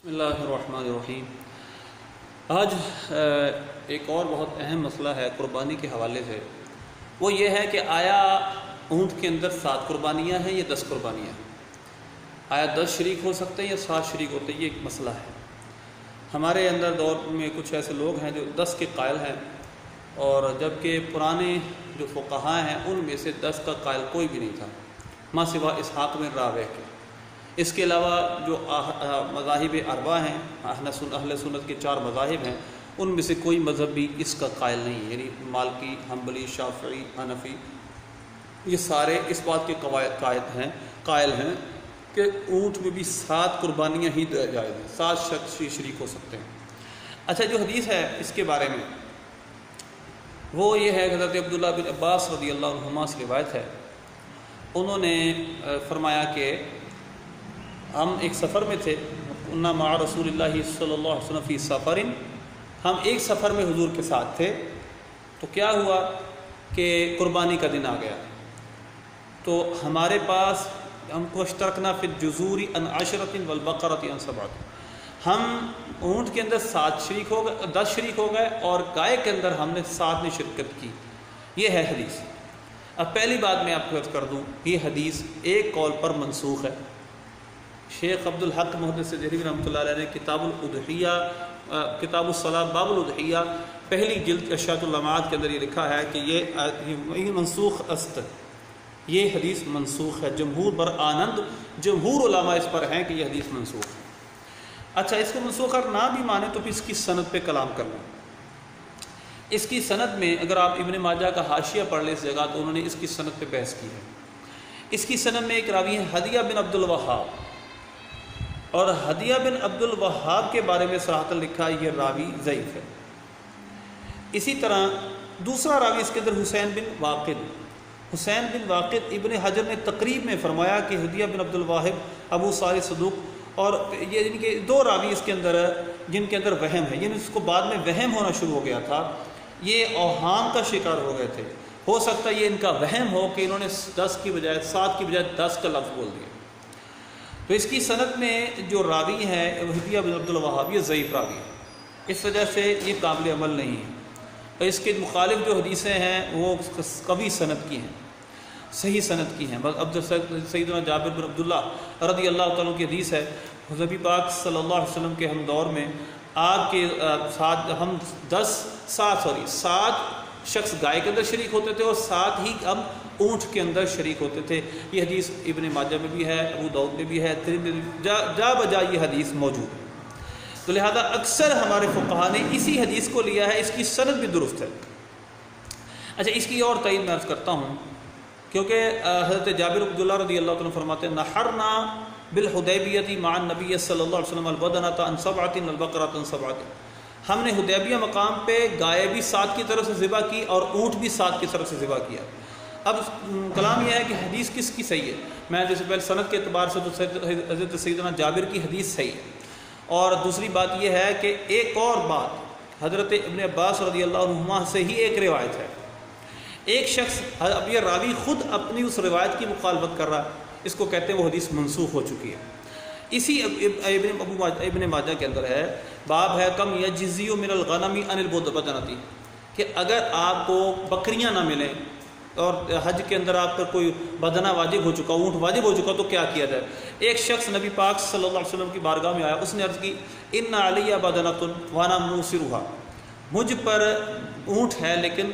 بسم اللہ الرحمن الرحیم۔ آج ایک اور بہت اہم مسئلہ ہے قربانی کے حوالے سے، وہ یہ ہے کہ آیا اونٹ کے اندر 7 قربانیاں ہیں یا 10 قربانیاں ہیں؟ آیا 10 شریک ہو سکتے ہیں یا 7 شریک ہوتے ہیں؟ یہ ایک مسئلہ ہے۔ ہمارے اندر دور میں کچھ ایسے لوگ ہیں جو 10 کے قائل ہیں، اور جبکہ پرانے جو فقہاء ہیں ان میں سے 10 کا قائل کوئی بھی نہیں تھا ما سوا اسحاق بن راویہ کے۔ اس کے علاوہ جو مذاہب اربعہ ہیں، اہل سنت کے 4 مذاہب ہیں، ان میں سے کوئی مذہب بھی اس کا قائل نہیں ہے، یعنی مالکی، حنبلی، شافعی، حنفی، یہ سارے اس بات کے قائل ہیں کہ اونٹ میں بھی 7 قربانیاں ہی جائز ہیں، 7 شخص ہی شریک ہو سکتے ہیں۔ اچھا، جو حدیث ہے اس کے بارے میں وہ یہ ہے کہ حضرت عبداللہ بن عباس رضی اللہ عنہما سے روایت ہے، انہوں نے فرمایا کہ ہم ایک سفر میں تھے، انا مع رسول اللہ صلی اللہ علیہ وسلم فی سفر، ہم ایک سفر میں حضور کے ساتھ تھے، تو کیا ہوا کہ قربانی کا دن آ گیا، تو ہمارے پاس ہم کو اشترکنا فی الجزور عن 10 والبقرۃ عن 7، ہم اونٹ کے اندر 7 شریک ہو گئے، 10 شریک ہو گئے، اور گائے کے اندر ہم نے 7 نے شرکت کی۔ یہ ہے حدیث۔ اب پہلی بات میں آپ کو عرض کر دوں، یہ حدیث ایک قول پر منسوخ ہے۔ شیخ عبد الحق محدث دہلوی رحمۃ اللہ علیہ نے کتاب الادحیہ، کتاب الصلاۃ باب الادحیہ، پہلی جلد ارشاد اللمعات کے اندر یہ لکھا ہے کہ یہ منسوخ است، یہ حدیث منسوخ ہے، جمہور بر آنند، جمہور علماء اس پر ہیں کہ یہ حدیث منسوخ ہے۔ اچھا، اس کو منسوخ اور نہ بھی مانے تو پھر اس کی سند پہ کلام کر لیں۔ اس کی سند میں اگر آپ ابن ماجہ کا حاشیہ پڑھ لیں اس جگہ، تو انہوں نے اس کی سند پہ بحث کی ہے۔ اس کی سند میں ایک راوی ہے ہدیہ بن عبد الوہاب، اور ہدیہ بن عبد الوہاب کے بارے میں صراحتاً لکھا ہے یہ راوی ضعیف ہے۔ اسی طرح دوسرا راوی اس کے اندر حسین بن واقد، ابن حجر نے تقریب میں فرمایا کہ ہدیہ بن عبد الواہب ابو صالح صدوق، اور یہ یعنی کہ 2 راوی اس کے اندر جن کے اندر وہم ہے، یعنی اس کو بعد میں وہم ہونا شروع ہو گیا تھا، یہ اوہام کا شکار ہو گئے تھے۔ ہو سکتا ہے یہ ان کا وہم ہو کہ انہوں نے 10 کی بجائے 7 کی بجائے 10 کا لفظ بول دیا۔ تو اس کی سند میں جو راوی ہے ہدیہ بن عبد الوہاب، یہ ضعیف راوی ہے، اس وجہ سے یہ قابل عمل نہیں ہے۔ اور اس کے مخالف جو حدیثیں ہیں وہ قوی سند کی ہیں، صحیح سند کی ہیں۔ بس سیدنا جابر بن عبداللہ رضی اللہ تعالیٰ کی حدیث ہے، نبی پاک صلی اللہ علیہ وسلم کے ہم دور میں آپ کے ساتھ ہم 7 شخص گائے کے اندر شریک ہوتے تھے، اور 7 ہی ہم اونٹ کے اندر شریک ہوتے تھے۔ یہ حدیث ابن ماجہ میں بھی ہے، ابو داؤد میں بھی ہے، ترمذی میں جا بجا یہ حدیث موجود ہے۔ تو لہذا اکثر ہمارے فقہاء نے اسی حدیث کو لیا ہے، اس کی سند بھی درست ہے۔ اچھا، اس کی اور تائید میں عرض کرتا ہوں، کیونکہ حضرت جابر بن عبداللہ رضی اللہ عنہ فرماتے ہیں نحرنا بالحدیبیہ مع النبی صلی اللہ علیہ وسلم البدنۃ عن 7 والبقرۃ عن 7، ہم نے حدیبیہ مقام پہ گائے بھی 7 کی طرف سے ذبح کی اور اونٹ بھی 7 کی طرف سے ذبح کیا۔ اب کلام یہ ہے کہ حدیث کس کی صحیح ہے؟ میں جیسے پہلے سند کے اعتبار سے تو حضرت سیدنا جابر کی حدیث صحیح ہے، اور دوسری بات یہ ہے کہ ایک اور بات حضرت ابن عباس رضی اللہ عنہما سے ہی ایک روایت ہے، ایک شخص، اب یہ راوی خود اپنی اس روایت کی مخالفت کر رہا ہے، اس کو کہتے ہیں وہ حدیث منسوخ ہو چکی ہے۔ اسی ابن ماجہ کے اندر ہے، باب ہے کم یجزی من الغنم عن البدنۃ، کہ اگر آپ کو بکریاں نہ ملیں اور حج کے اندر آپ پر کوئی بدنہ واجب ہو چکا، اونٹ واجب ہو چکا، تو کیا کیا جائے؟ ایک شخص نبی پاک صلی اللہ علیہ وسلم کی بارگاہ میں آیا، اس نے عرض کی ان علی بدنۃ وانا موسرھا، مجھ پر اونٹ ہے لیکن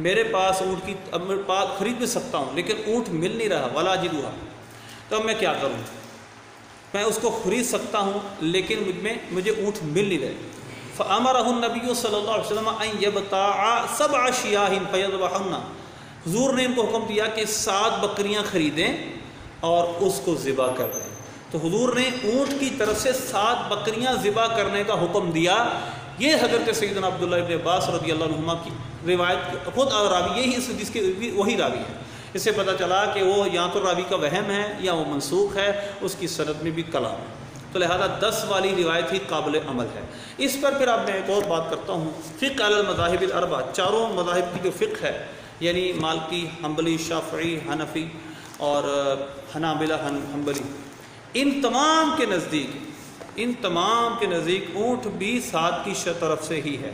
میرے پاس اونٹ کی خرید بھی سکتا ہوں لیکن اونٹ مل نہیں رہا، ولا اجدھا، تو اب میں کیا کروں؟ میں اس کو خرید سکتا ہوں لیکن مجھے اونٹ مل نہیں رہے۔ فامرہ النبی صلی اللہ علیہ وسلم ان یبتاع 7 شیاہ فیذبحن، حضور نے ان کو حکم دیا کہ 7 بکریاں خریدیں اور اس کو ذبح کر دیں۔ تو حضور نے اونٹ کی طرف سے 7 بکریاں ذبح کرنے کا حکم دیا۔ یہ حضرت سیدنا عبداللہ ابن عباس رضی اللہ عنہما کی روایت، خود راوی یہی اس حدیث کے وہی راوی ہے۔ اس سے پتہ چلا کہ وہ یا تو راوی کا وہم ہے یا وہ منسوخ ہے، اس کی سند میں بھی کلام ہے۔ تو لہذا 10 والی روایت ہی قابل عمل ہے۔ اس پر پھر آپ میں ایک اور بات کرتا ہوں، فقہ علی المذاہب الاربعہ، 4 مذاہب کی جو فقہ ہے، یعنی مالکی، حنبلی، شافعی، حنفی اور حنابلہ حنبلی، ان تمام کے نزدیک ان تمام کے نزدیک اونٹ بھی سات کی طرف سے ہی ہے۔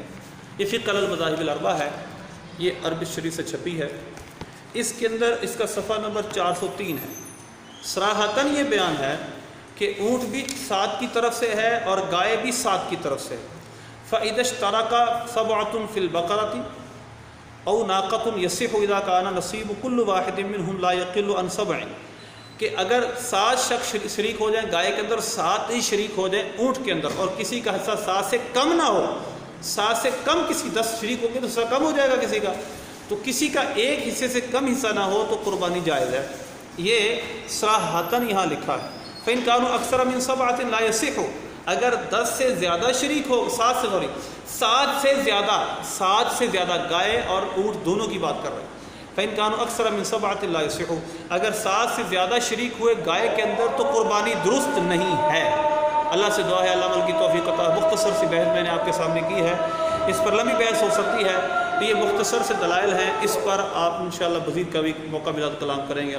یہ فقہ المذاہب الاربعہ ہے، یہ عربی شریف سے چھپی ہے۔ اس کے اندر اس کا صفحہ نمبر 403 ہے۔ صراحتاً یہ بیان ہے کہ اونٹ بھی سات کی طرف سے ہے اور گائے بھی سات کی طرف سے ہے۔ فَإِذَا اشْتَرَكَ سَبْعَةٌ فِي الْبَقَرَةِ أَوْ نَاقَةٌ يَصِحُ إِذَا كَانَ نَصِيبُ كُلُّ وَاحِدٍ مِّنْهُمْ لَا يَقِلُّ عَنْ سَبْعٍ، کہ اگر سات شخص شریک ہو جائیں گائے کے اندر، سات ہی شریک ہو جائیں اونٹ کے اندر، اور کسی کا حصہ سات سے کم نہ ہو، سات سے کم کسی 10 شریک ہوں گے تو حصہ کم ہو جائے گا کسی کا، تو کسی کا ایک حصے سے کم حصہ نہ ہو تو قربانی جائز ہے۔ یہ صراحتاً یہاں لکھا ہے۔ فَإِنْ كَانُوا أَكْثَرَ مِنْ سَبْعَةٍ لَا يَصِحُ، اگر 10 سے زیادہ شریک ہو، سات سے زیادہ گائے اور اونٹ دونوں کی بات کر رہے ہیں۔ فَإِنْ كَانُوا أَكْثَرَ مِنْ سَبْعَةٍ لَا يَصِحُ، اگر 7 سے زیادہ شریک ہوئے گائے کے اندر تو قربانی درست نہیں ہے۔ اللہ سے دعا ہے اللہ عمل کی توفیق عطا۔ مختصر سی بحث میں نے آپ کے سامنے کی ہے، اس پر لمبی بحث ہو سکتی ہے، یہ مختصر سے دلائل ہیں، اس پر آپ انشاءاللہ مزید کبھی موقع ملا تو کلام کریں گے۔